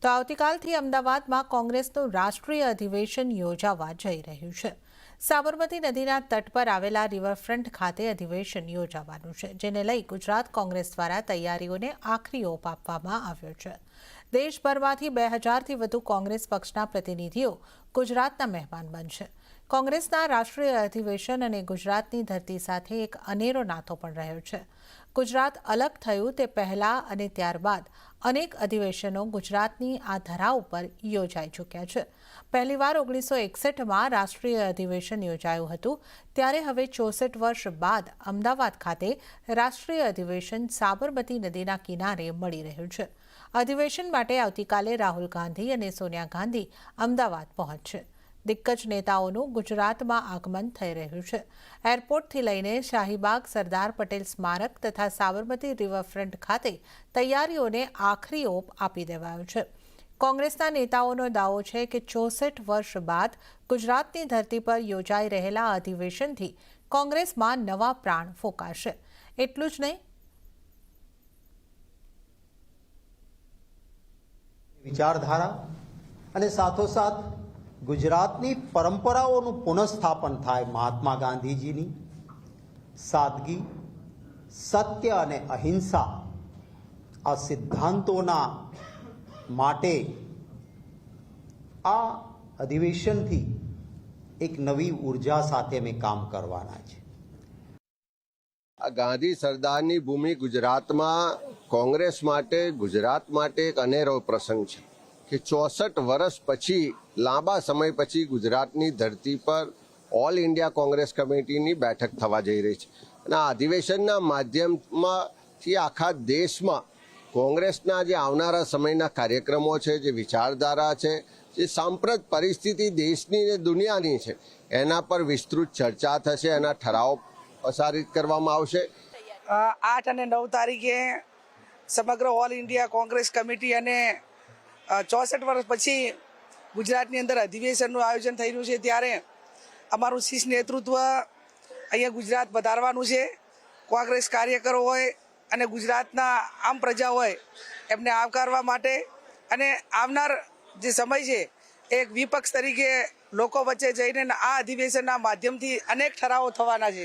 તો આવતીકાલથી અમદાવાદમાં કોંગ્રેસનું રાષ્ટ્રીય અધિવેશન યોજાવા જઈ રહ્યું છે। સાબરમતી નદીના તટ પર આવેલા રિવરફ્રન્ટ ખાતે અધિવેશન યોજાવાનું છે, જેને લઈ ગુજરાત કોંગ્રેસ દ્વારા તૈયારીઓને આખરી ઓપ આપવામાં આવ્યો છે। દેશભરમાંથી 2000થી વધુ કોંગ્રેસ પક્ષના પ્રતિનિધિઓ ગુજરાતના મહેમાન બનશે। કોંગ્રેસના રાષ્ટ્રીય અધિવેશન અને ગુજરાતની ધરતી સાથે એક અનેરો નાતો પણ રહ્યો છે। ગુજરાત અલગ થયું તે પહેલા અને ત્યારબાદ અનેક અધિવેશનો ગુજરાતની આ ધરા ઉપર યોજાઈ ચૂક્યા છે। પહેલીવાર 1961માં રાષ્ટ્રીય અધિવેશન યોજાયું હતું, ત્યારે હવે 64 વર્ષ બાદ અમદાવાદ ખાતે રાષ્ટ્રીય અધિવેશન સાબરમતી નદીના કિનારે મળી રહ્યું છે। અધિવેશન માટે આવતીકાલે રાહુલ ગાંધી અને સોનિયા ગાંધી અમદાવાદ પહોંચશે। દિગ્ગજ નેતાઓનું ગુજરાતમાં આગમન થઈ રહ્યું છે। એરપોર્ટથી લઈને શાહીબાગ, સરદાર પટેલ સ્મારક તથા સાબરમતી રિવરફ્રન્ટ ખાતે તૈયારીઓને આખરી ઓપ આપી દેવાયો છે। કોંગ્રેસના નેતાઓનો દાવો છે કે 64 વર્ષ બાદ ગુજરાતની ધરતી પર યોજાઈ રહેલા અધિવેશનથી કોંગ્રેસમાં નવા પ્રાણ ફૂંકાશે। એટલું જ નહીં, વિચારધારા અને સાથોસાથ ગુજરાતની પરંપરાઓનું પુનઃસ્થાપન થાય। મહાત્મા ગાંધીજીની સાદગી, સત્ય અને અહિંસા આ સિદ્ધાંતોના માટે આ અધિવેશનથી એક નવી ઉર્જા સાથે અમે કામ કરવાના છે। ગાંધી સરદારની ભૂમિ ગુજરાતમાં કોંગ્રેસ માટે, ગુજરાત માટે એક અનેરો પ્રસંગ છે કે 64 વર્ષ પછી, લાંબા સમય પછી ગુજરાતની ધરતી પર ઓલ ઇન્ડિયા કોંગ્રેસ કમિટીની બેઠક થવા જઈ રહી છે અને આ અધિવેશનના માધ્યમથી આખા દેશમાં કોંગ્રેસના જે આવનારા સમયના કાર્યક્રમો છે, જે વિચારધારા છે, જે સાંપ્રત પરિસ્થિતિ દેશની અને દુનિયાની છે, એના પર વિસ્તૃત ચર્ચા થશે, એના ઠરાવો પસારિત કરવામાં આવશે। 8 અને 9 તારીખે સમગ્ર ઓલ ઇન્ડિયા કોંગ્રેસ કમિટી અને 64 વર્ષ પછી ગુજરાતની અંદર અધિવેશનનું આયોજન થઈ રહ્યું છે, ત્યારે અમારું શીર્ષ નેતૃત્વ અહીંયા ગુજરાત પધારવાનું છે। કોંગ્રેસ કાર્યકરો હોય અને ગુજરાતના આમ પ્રજા હોય એમને આવકારવા માટે અને આવનાર જે સમય છે એક વિપક્ષ તરીકે લોકો વચ્ચે જઈને આ અધિવેશનના માધ્યમથી અનેક ઠરાવો થવાના છે।